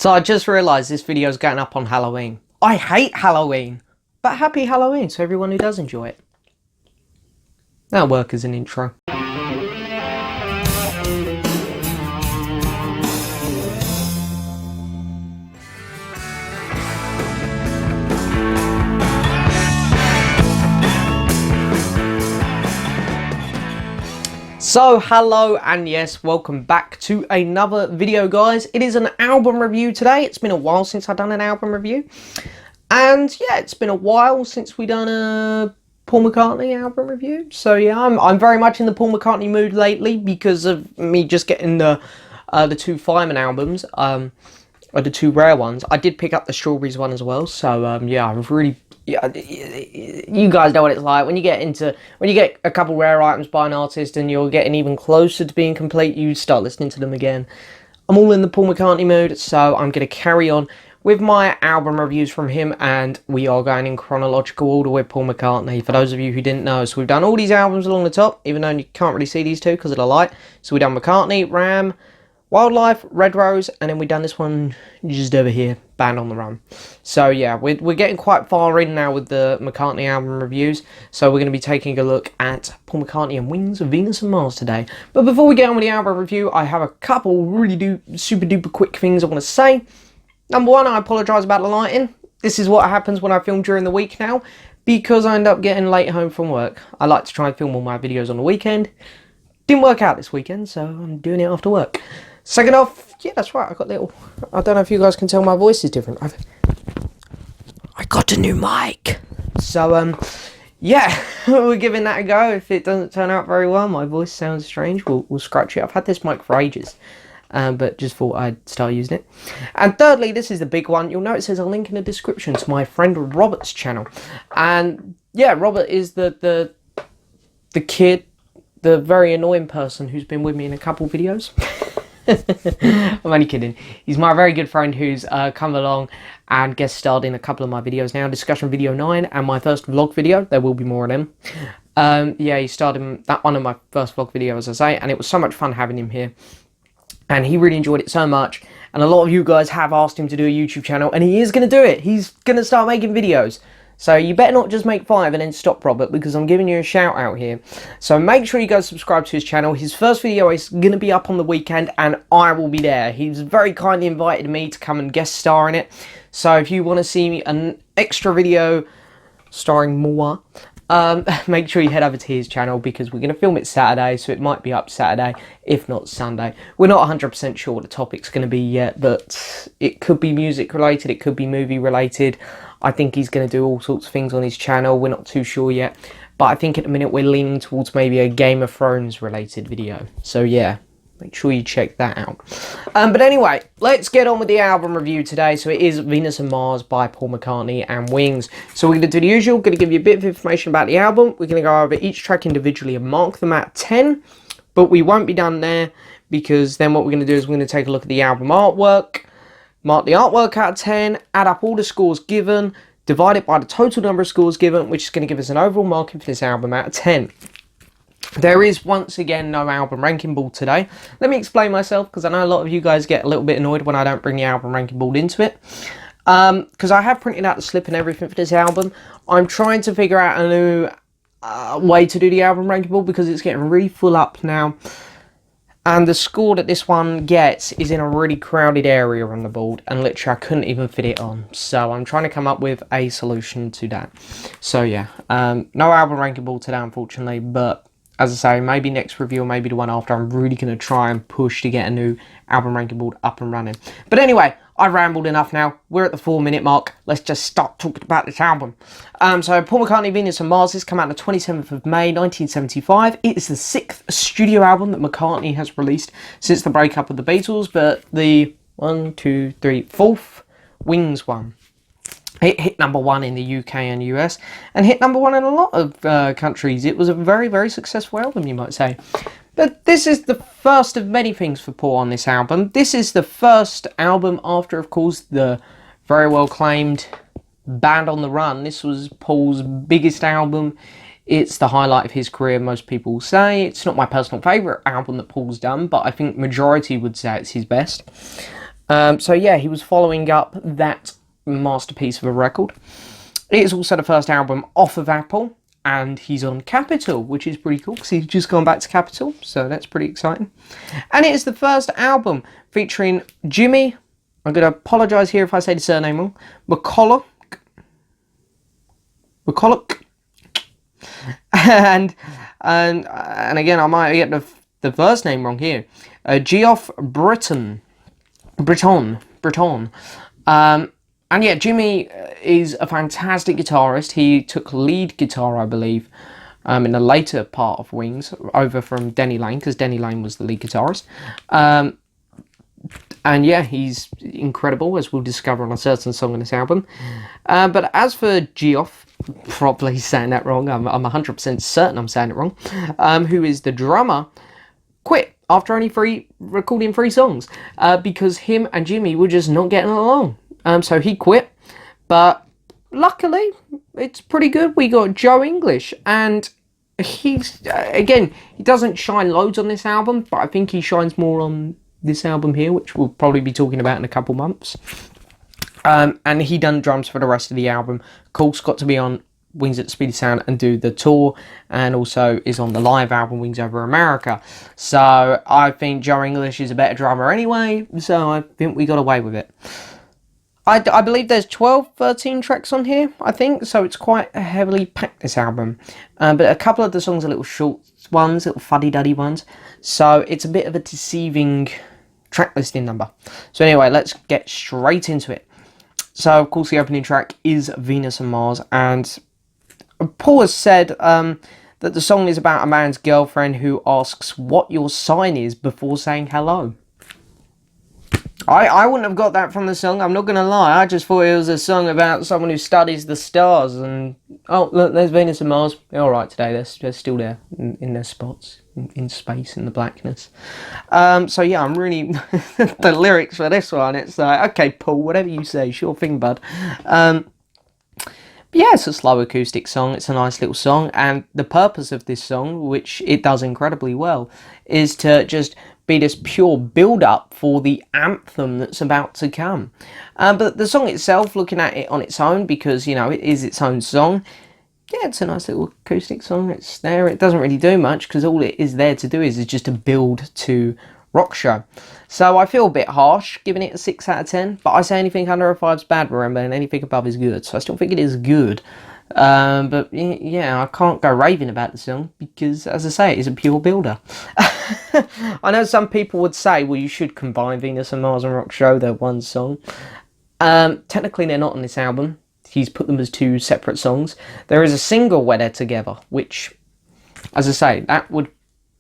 So I just realised this video is going up on Halloween. I hate Halloween, but happy Halloween to everyone who does enjoy it. That'll work as an intro. So hello and yes, welcome back to another video, guys. It is an album review today. It's been a while since I've done an album review, and yeah, it's been a while since we done a Paul McCartney album review. So yeah, I'm very much in the Paul McCartney mood lately because of me just getting the two Fireman albums, or the two rare ones. I did pick up the Strawberries one as well. So yeah, I've really. Yeah, you guys know what it's like when you get a couple rare items by an artist and you're getting even closer to being complete, you start listening to them again. I'm all in the Paul McCartney mood, so I'm going to carry on with my album reviews from him, and we are going in chronological order with Paul McCartney, for those of you who didn't know. So we've done all these albums along the top, even though you can't really see these two because of the light. So we've done McCartney, Ram, Wildlife, Red Rose, and then we've done this one just over here, Band on the Run. So yeah, we're getting quite far in now with the McCartney album reviews, so we're going to be taking a look at Paul McCartney and Wings of Venus and Mars today. But before we get on with the album review, I have a couple really super duper quick things I want to say. Number one, I apologise about the lighting. This is what happens when I film during the week now, because I end up getting late home from work. I like to try and film all my videos on the weekend. Didn't work out this weekend, so I'm doing it after work. Second off, yeah, that's right, I got little... I don't know if you guys can tell my voice is different. I got a new mic. So, yeah, we're giving that a go. If it doesn't turn out very well, my voice sounds strange, we'll scratch it. I've had this mic for ages, but just thought I'd start using it. And thirdly, this is the big one. You'll notice there's a link in the description to my friend Robert's channel. And, yeah, Robert is the kid, the very annoying person who's been with me in a couple videos. I'm only kidding. He's my very good friend who's come along and guest starred in a couple of my videos now. Discussion video 9 and my first vlog video. There will be more of them. Yeah, he starred in that one of my first vlog video, as I say, and it was so much fun having him here. And he really enjoyed it so much. And a lot of you guys have asked him to do a YouTube channel, and he is going to do it. He's going to start making videos. So you better not just make 5 and then stop, Robert, because I'm giving you a shout out here. So make sure you go subscribe to his channel. His first video is going to be up on the weekend, and I will be there. He's very kindly invited me to come and guest star in it. So if you want to see an extra video starring moi, make sure you head over to his channel, because we're going to film it Saturday, so it might be up Saturday, if not Sunday. We're not 100% sure what the topic's going to be yet, but it could be music related, it could be movie related. I think he's going to do all sorts of things on his channel. We're not too sure yet, but I think at the minute we're leaning towards maybe a Game of Thrones related video. So yeah, make sure you check that out. But anyway, let's get on with the album review today. So it is Venus and Mars by Paul McCartney and Wings. So we're going to do the usual, going to give you a bit of information about the album. We're going to go over each track individually and mark them at 10, but we won't be done there, because then what we're going to do is we're going to take a look at the album artwork, mark the artwork out of 10, add up all the scores given, divide it by the total number of scores given, which is going to give us an overall marking for this album out of 10. There is, once again, no album ranking board today. Let me explain myself, because I know a lot of you guys get a little bit annoyed when I don't bring the album ranking board into it. Because I have printed out the slip and everything for this album. I'm trying to figure out a new way to do the album ranking board, because it's getting really full up now. And the score that this one gets is in a really crowded area on the board, and literally I couldn't even fit it on. So I'm trying to come up with a solution to that. So yeah, no album ranking board today, unfortunately, but as I say, maybe next review or maybe the one after, I'm really going to try and push to get a new album ranking board up and running. But anyway, I've rambled enough now. We're at the 4-minute mark. Let's just start talking about this album. So Paul McCartney, Venus and Mars has come out on the 27th of May, 1975. It is the 6th studio album that McCartney has released since the breakup of the Beatles, but the 4th Wings one. It hit number 1 in the UK and US, and hit number 1 in a lot of countries. It was a very successful album, you might say. But this is the first of many things for Paul on this album. This is the first album after, of course, the very well claimed Band on the Run. This was Paul's biggest album. It's the highlight of his career, most people say. It's not my personal favourite album that Paul's done, but I think majority would say it's his best. So yeah, he was following up that masterpiece of a record. It is also the first album off of Apple, and he's on Capitol, which is pretty cool because he's just gone back to Capitol, so that's pretty exciting. And it is the first album featuring Jimmy, I'm going to apologise here if I say the surname wrong, McCulloch, and again I might get the first name wrong here, Geoff Britton. And yeah, Jimmy is a fantastic guitarist. He took lead guitar, I believe, in the later part of Wings, over from Denny Laine, because Denny Laine was the lead guitarist. And yeah, he's incredible, as we'll discover on a certain song on this album. But as for Geoff, probably saying that wrong, I'm 100% certain I'm saying it wrong, who is the drummer, quit after only recording 3 songs, because him and Jimmy were just not getting along. So he quit, but luckily it's pretty good. We got Joe English, and he's again, he doesn't shine loads on this album, but I think he shines more on this album here, which we'll probably be talking about in a couple months. And he done drums for the rest of the album. Of course, got to be on Wings at the Speed of Sound and do the tour, and also is on the live album Wings Over America. So I think Joe English is a better drummer anyway, so I think we got away with it. I believe there's 13 tracks on here, I think, so it's quite heavily packed, this album. But a couple of the songs are little short ones, little fuddy-duddy ones, so it's a bit of a deceiving track listing number. So anyway, let's get straight into it. So, of course, the opening track is Venus and Mars, and Paul has said that the song is about a man's girlfriend who asks what your sign is before saying hello. I wouldn't have got that from the song, I'm not going to lie. I just thought it was a song about someone who studies the stars, and oh, look, there's Venus and Mars. They're alright today, they're still there in their spots, in space, in the blackness. So yeah, I'm really, the lyrics for this one, it's like, okay Paul, whatever you say, sure thing bud. But yeah, it's a slow acoustic song, it's a nice little song, and the purpose of this song, which it does incredibly well, is to just be this pure build-up for the anthem that's about to come. But the song itself, looking at it on its own, because, you know, it is its own song, yeah, it's a nice little acoustic song, it's there, it doesn't really do much, because all it is there to do is just a build to Rock Show. So I feel a bit harsh giving it a 6 out of 10, but I say anything under a 5 is bad, remember, and anything above is good, so I still think it is good. But yeah, I can't go raving about the song because, as I say, it is a pure builder. I know some people would say, well, you should combine Venus and Mars and Rock Show, they're one song. Technically, they're not on this album. He's put them as 2 separate songs. There is a single where they're together, which, as I say, that would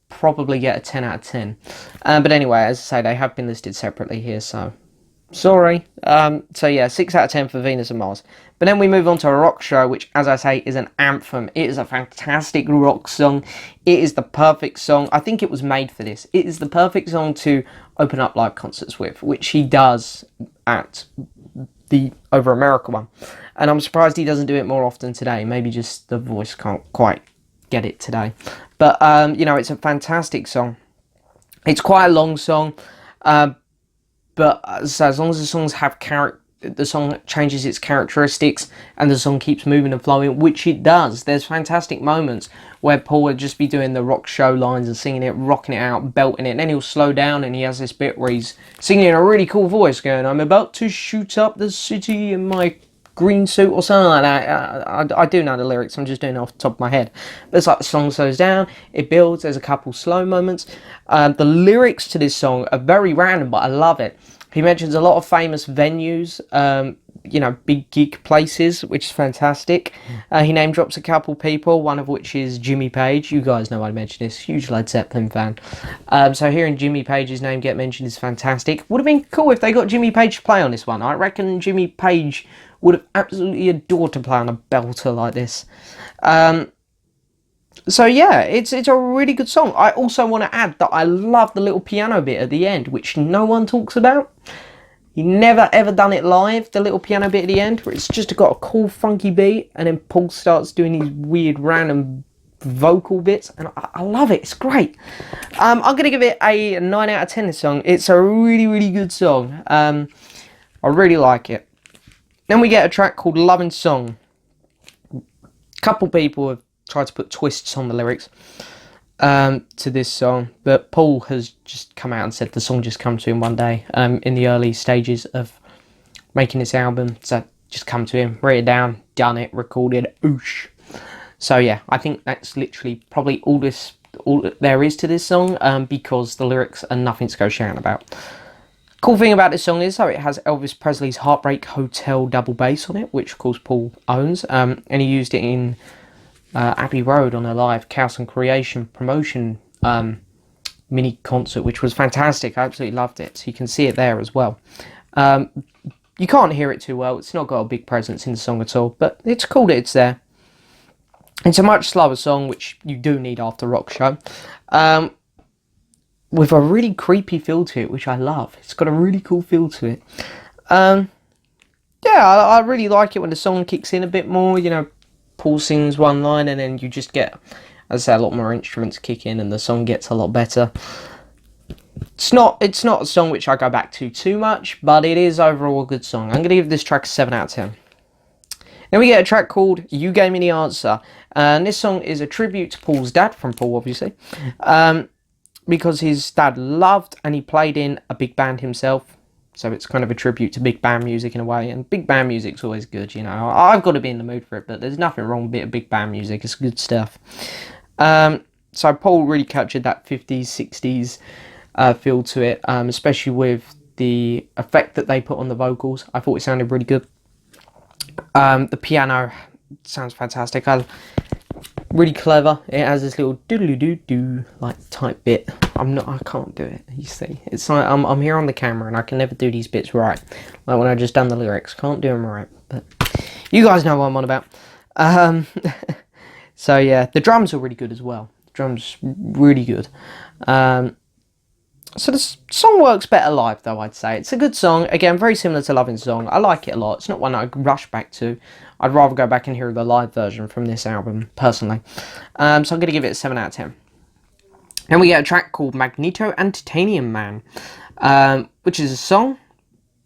probably get a 10 out of 10. But anyway, as I say, they have been listed separately here, so sorry. So yeah, 6 out of 10 for Venus and Mars. But then we move on to a Rock Show, which, as I say, is an anthem. It is a fantastic rock song. It is the perfect song. I think it was made for this. It is the perfect song to open up live concerts with, which he does at the Over America one. And I'm surprised he doesn't do it more often today. Maybe just the voice can't quite get it today. But, you know, it's a fantastic song. It's quite a long song. But so as long as the songs have the song changes its characteristics and the song keeps moving and flowing, which it does. There's fantastic moments where Paul would just be doing the Rock Show lines and singing it, rocking it out, belting it, and then he'll slow down and he has this bit where he's singing in a really cool voice going, I'm about to shoot up the city in my green suit or something like that. I do know the lyrics, I'm just doing it off the top of my head. But it's like the song slows down, it builds, there's a couple slow moments. The lyrics to this song are very random, but I love it. He mentions a lot of famous venues, you know, big gig places, which is fantastic. He name drops a couple people, one of which is Jimmy Page. You guys know I mentioned this, huge Led Zeppelin fan. So hearing Jimmy Page's name get mentioned is fantastic. Would have been cool if they got Jimmy Page to play on this one. I reckon Jimmy Page would have absolutely adored to play on a belter like this. So yeah, it's a really good song. I also want to add that I love the little piano bit at the end, which no one talks about. He never ever done it live, the little piano bit at the end, where it's just got a cool funky beat, and then Paul starts doing these weird random vocal bits, and I love it. It's great. I'm going to give it a 9 out of 10, this song. It's a really, really good song. I really like it. Then we get a track called Loving Song. A couple people have tried to put twists on the lyrics to this song, but Paul has just come out and said the song just come to him one day in the early stages of making this album. So just come to him, write it down, done it, recorded, oosh. So yeah, I think that's literally probably all there is to this song, because the lyrics are nothing to go shouting about. Cool thing about this song is, it has Elvis Presley's Heartbreak Hotel double bass on it, which of course Paul owns, and he used it in Abbey Road on a live Chaos and Creation promotion mini concert, which was fantastic. I absolutely loved it. So you can see it there as well. You can't hear it too well. It's not got a big presence in the song at all, but it's cool that it's there. It's a much slower song, which you do need after a rock show, with a really creepy feel to it, which I love. It's got a really cool feel to it. Yeah, I really like it when the song kicks in a bit more. You know, Paul sings one line, and then you just get, as I say, a lot more instruments kick in, and the song gets a lot better. It's not a song which I go back to too much, but it is overall a good song. I'm going to give this track a 7 out of 10. Then we get a track called You Gave Me the Answer. And this song is a tribute to Paul's dad, from Paul obviously, because his dad loved and he played in a big band himself. So it's kind of a tribute to big band music in a way. And big band music's always good, you know. I've got to be in the mood for it, but there's nothing wrong with a bit of big band music. It's good stuff. So Paul really captured that 50s, 60s feel to it, especially with the effect that they put on the vocals. I thought it sounded really good. The piano sounds fantastic. Really clever. It has this little doodly-doo-doo like type bit. I can't do it, you see. It's like I'm here on the camera and I can never do these bits right. Like when I just done the lyrics. Can't do them right. But you guys know what I'm on about. So yeah, the drums are really good as well. The drums really good. So the song works better live, though, I'd say. It's a good song. Again, very similar to Loving Song. I like it a lot. It's not one I rush back to. I'd rather go back and hear the live version from this album, personally. So I'm going to give it a 7 out of 10. Then we get a track called Magneto and Titanium Man, which is a song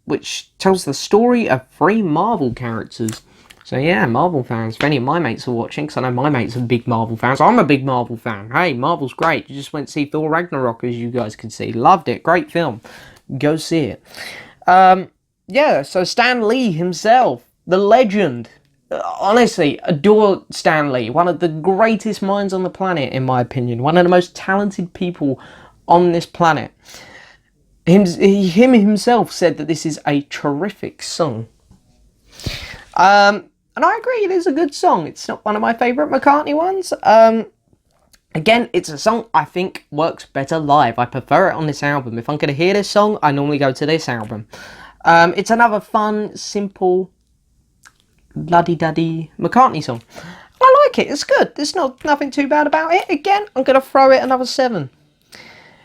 which tells the story of 3 Marvel characters. So yeah, Marvel fans, if any of my mates are watching, because I know my mates are big Marvel fans. I'm a big Marvel fan. Hey, Marvel's great. You just went to see Thor Ragnarok, as you guys can see. Loved it. Great film. Go see it. Yeah, so Stan Lee himself, the legend. Honestly, adore Stan Lee. One of the greatest minds on the planet, in my opinion. One of the most talented people on this planet. Him himself said that this is a terrific song. And I agree, it is a good song. It's not one of my favourite McCartney ones. Again, it's a song I think works better live. I prefer it on this album. If I'm going to hear this song, I normally go to this album. It's another fun, simple, luddy-duddy McCartney song. I like it. It's good. There's nothing too bad about it. Again, I'm going to throw it another 7.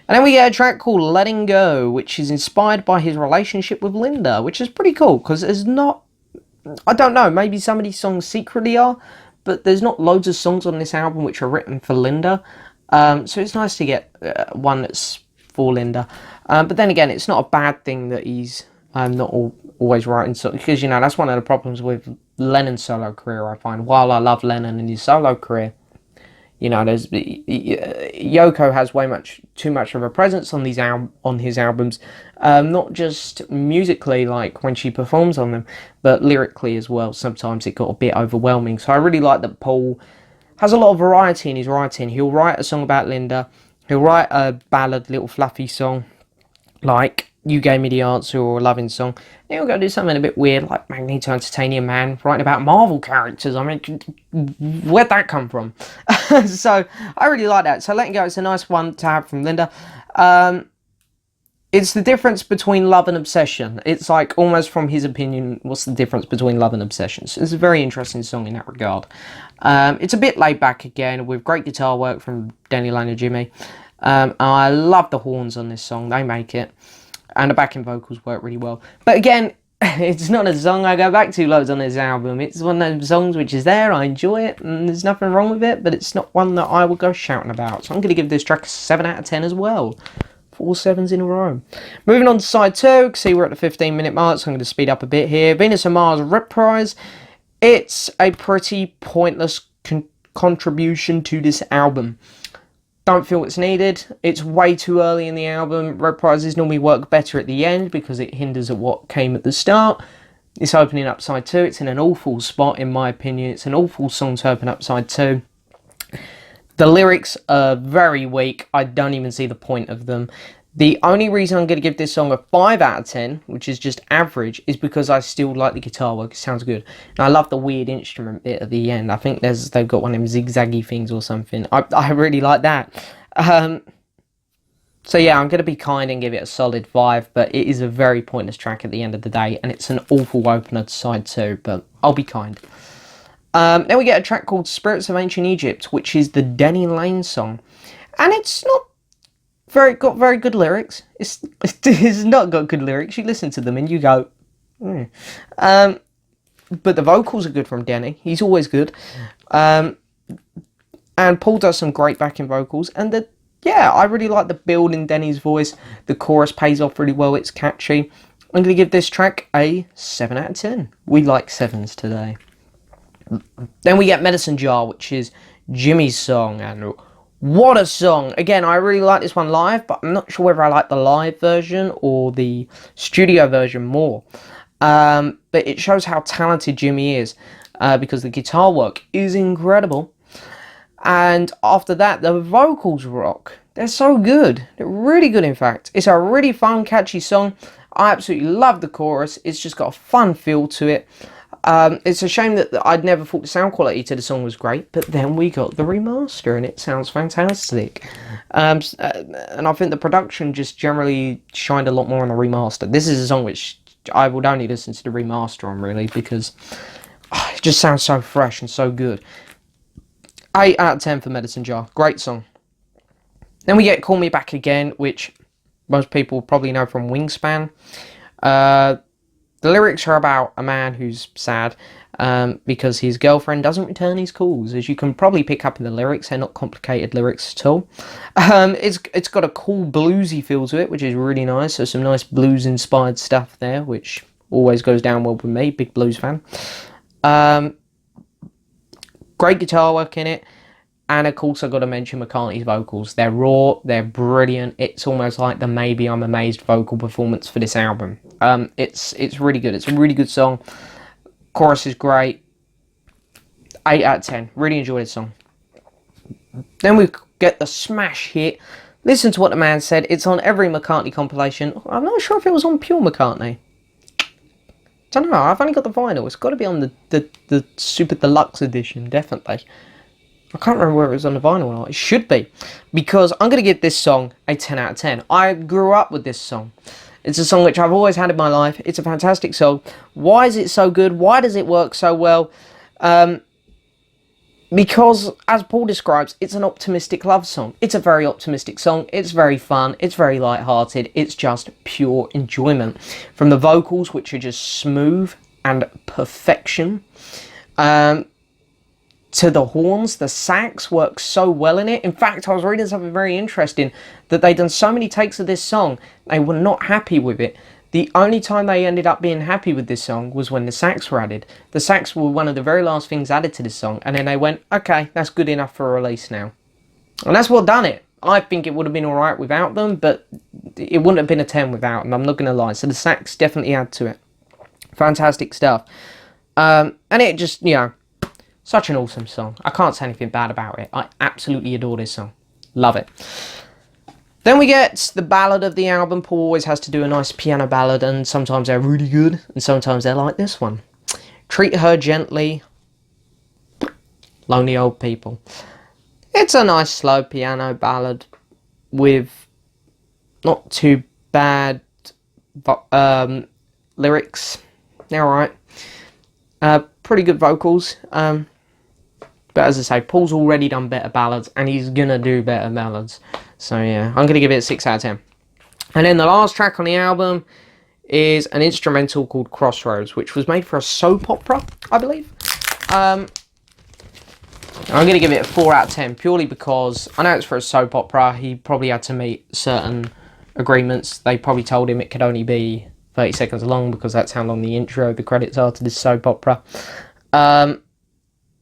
And then we get a track called Letting Go, which is inspired by his relationship with Linda, which is pretty cool, because there's not... I don't know, maybe some of these songs secretly are, but there's not loads of songs on this album which are written for Linda. So it's nice to get one that's for Linda. But then again, it's not a bad thing that he's not always writing songs, because, you know, that's one of the problems with Lennon's solo career, I find. While I love Lennon and his solo career, you know, Yoko has too much of a presence on his albums, not just musically, like when she performs on them, but lyrically as well. Sometimes it got a bit overwhelming. So I really like that Paul has a lot of variety in his writing. He'll write a song about Linda, he'll write a ballad, little fluffy song, like You Gave Me the Answer or a loving song. Then he'll go do something a bit weird, like Magneto and Titanium Man, writing about Marvel characters. I mean, where'd that come from? So I really like that. So Letting Go, it's a nice one to have from Linda. It's the difference between love and obsession. It's like, almost from his opinion, what's the difference between love and obsession? So it's a very interesting song in that regard. It's a bit laid back again, with great guitar work from Danny Lane and Jimmy. I love the horns on this song. They make it. And the backing vocals work really well. But again, it's not a song I go back to loads on this album. It's one of those songs which is there, I enjoy it, and there's nothing wrong with it, but it's not one that I would go shouting about. So I'm going to give this track a 7 out of 10 as well. 4 7s in a row. Moving on to side 2, you can see we're at the 15-minute mark, so I'm going to speed up a bit here. Venus and Mars Reprise. It's a pretty pointless contribution to this album. Don't feel it's needed. It's way too early in the album. Reprises normally work better at the end because it hinders at what came at the start. It's opening up side 2. It's in an awful spot, in my opinion. It's an awful song to open up side 2. The lyrics are very weak. I don't even see the point of them. The only reason I'm going to give this song a 5 out of 10, which is just average, is because I still like the guitar work. It sounds good. And I love the weird instrument bit at the end. I think they've got one of them zigzaggy things or something. I really like that. So yeah, I'm going to be kind and give it a solid 5, but it is a very pointless track at the end of the day, and it's an awful opener to side 2, but I'll be kind. Then we get a track called Spirits of Ancient Egypt, which is the Denny Lane song. And it's not got very good lyrics. It's not got good lyrics. You listen to them and you go, but the vocals are good from Denny. He's always good. And Paul does some great backing vocals. And I really like the build in Denny's voice. The chorus pays off really well. It's catchy. I'm going to give this track a 7 out of 10. We like 7s today. Then we get Medicine Jar, which is Jimmy's song, and what a song. Again, I really like this one live, but I'm not sure whether I like the live version or the studio version more. But it shows how talented Jimmy is, because the guitar work is incredible. And after that, the vocals rock. They're so good. They're really good, in fact. It's a really fun, catchy song. I absolutely love the chorus. It's just got a fun feel to it. It's a shame that I'd never thought the sound quality to the song was great, but then we got the remaster and it sounds fantastic. And I think the production just generally shined a lot more on the remaster. This is a song which I would only listen to the remaster on, really, because it just sounds so fresh and so good. 8 out of 10 for Medicine Jar. Great song. Then we get Call Me Back Again, which most people probably know from Wingspan. The lyrics are about a man who's sad because his girlfriend doesn't return his calls. As you can probably pick up in the lyrics, they're not complicated lyrics at all. It's got a cool bluesy feel to it, which is really nice. So some nice blues-inspired stuff there, which always goes down well with me, big blues fan. Great guitar work in it. And of course, I've got to mention McCartney's vocals. They're raw, they're brilliant. It's almost like the Maybe I'm Amazed vocal performance for this album. It's really good. It's a really good song. Chorus is great. 8 out of 10. Really enjoy this song. Then we get the smash hit. Listen to what the man said. It's on every McCartney compilation. I'm not sure if it was on Pure McCartney. Don't know. I've only got the vinyl. It's got to be on the Super Deluxe edition, definitely. I can't remember where it was on the vinyl or not. It should be. Because I'm going to give this song a 10 out of 10. I grew up with this song. It's a song which I've always had in my life. It's a fantastic song. Why is it so good? Why does it work so well? Because, as Paul describes, it's an optimistic love song. It's a very optimistic song. It's very fun. It's very light-hearted. It's just pure enjoyment. From the vocals, which are just smooth and perfection, to the horns, the sax works so well in it. In fact, I was reading something very interesting, that they'd done so many takes of this song, they were not happy with it. The only time they ended up being happy with this song was when the sax were added. The sax were one of the very last things added to this song, and then they went, okay, that's good enough for a release now. And that's what done it. I think it would have been alright without them, but it wouldn't have been a 10 without them, I'm not going to lie. So the sax definitely add to it. Fantastic stuff. And it just, such an awesome song. I can't say anything bad about it. I absolutely adore this song. Love it. Then we get the ballad of the album. Paul always has to do a nice piano ballad, and sometimes they're really good, and sometimes they're like this one. Treat Her Gently, Lonely Old People. It's a nice slow piano ballad with not too bad lyrics. They're alright. Pretty good vocals. But as I say, Paul's already done better ballads, and he's gonna do better ballads. So yeah, I'm gonna give it a 6 out of 10. And then the last track on the album is an instrumental called Crossroads, which was made for a soap opera, I believe. I'm going to give it a 4 out of 10, purely because I know it's for a soap opera. He probably had to meet certain agreements. They probably told him it could only be 30 seconds long, because that's how long the credits are to this soap opera.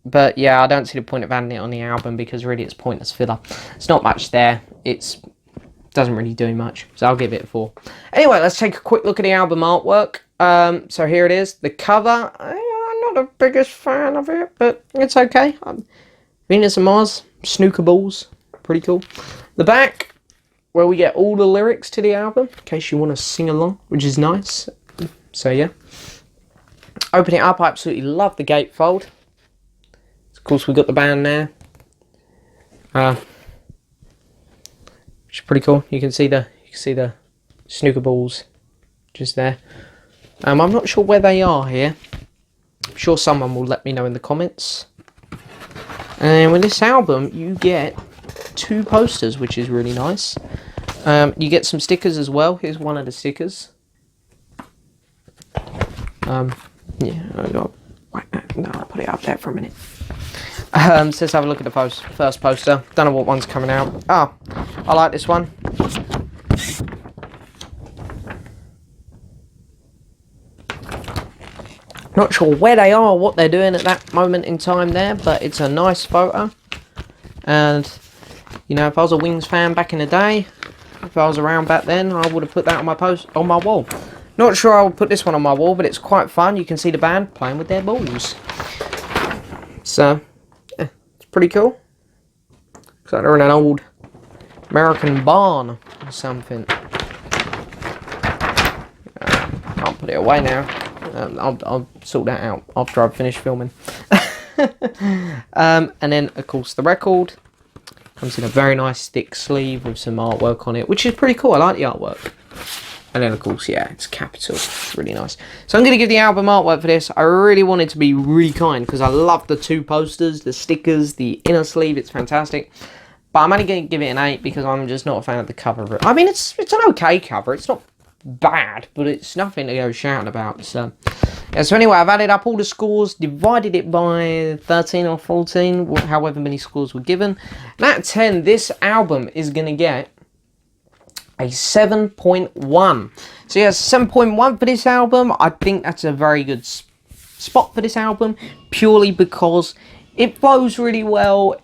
But yeah, I don't see the point of adding it on the album, because really it's pointless filler. It's not much there. It doesn't really do much, so I'll give it a 4. Anyway, let's take a quick look at the album artwork. So here it is. The cover, I'm not the biggest fan of it, but it's okay. Venus and Mars, snooker balls, pretty cool. The back, where we get all the lyrics to the album, in case you want to sing along, which is nice. So yeah. Open it up, I absolutely love the gatefold. Of course, we got the band there. Which is pretty cool. You can see the snooker balls just there. I'm not sure where they are here. I'm sure someone will let me know in the comments. And with this album, you get 2 posters, which is really nice. You get some stickers as well. Here's one of the stickers. Yeah, no, I'll put it up there for a minute. So let's have a look at the first poster. Don't know what one's coming out. Oh, I like this one. Not sure where they are, what they're doing at that moment in time there, but it's a nice photo. And, you know, if I was a Wings fan back in the day, if I was around back then, I would have put that on my wall. Not sure I would put this one on my wall, but it's quite fun. You can see the band playing with their balls. So, yeah, it's pretty cool. Looks like they're in an old American barn or something. I'll put it away now. I'll sort that out after I've finished filming. And then, of course, the record comes in a very nice thick sleeve with some artwork on it, which is pretty cool. I like the artwork. And then, of course, yeah, it's Capital. It's really nice. So I'm going to give the album artwork for this. I really wanted to be really kind, because I love the 2 posters, the stickers, the inner sleeve. It's fantastic. But I'm only going to give it an 8, because I'm just not a fan of the cover of it. I mean, it's an okay cover. It's not bad, but it's nothing to go shouting about. So, yeah, so anyway, I've added up all the scores, divided it by 13 or 14, however many scores were given. And out of 10, this album is going to get a 7.1. So yeah, 7.1 for this album. I think that's a very good spot for this album, purely because it flows really well.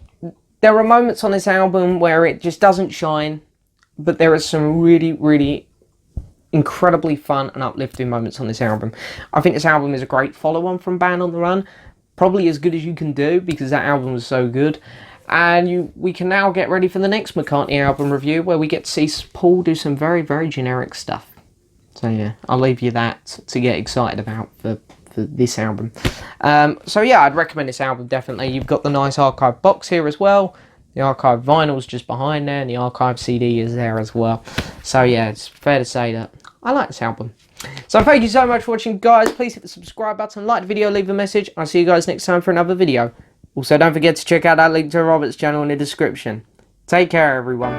There are moments on this album where it just doesn't shine, but there are some really, really incredibly fun and uplifting moments on this album. I think this album is a great follow-on from Band on the Run. Probably as good as you can do, because that album was so good. And we can now get ready for the next McCartney album review, where we get to see Paul do some very, very generic stuff. So yeah, I'll leave you that to get excited about for this album. So yeah, I'd recommend this album, definitely. You've got the nice archive box here as well. The archive vinyl's just behind there, and the archive CD is there as well. So yeah, it's fair to say that I like this album. So thank you so much for watching, guys. Please hit the subscribe button, like the video, leave a message. I'll see you guys next time for another video. Also, don't forget to check out that link to Robert's channel in the description. Take care, everyone.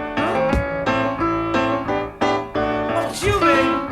What you mean?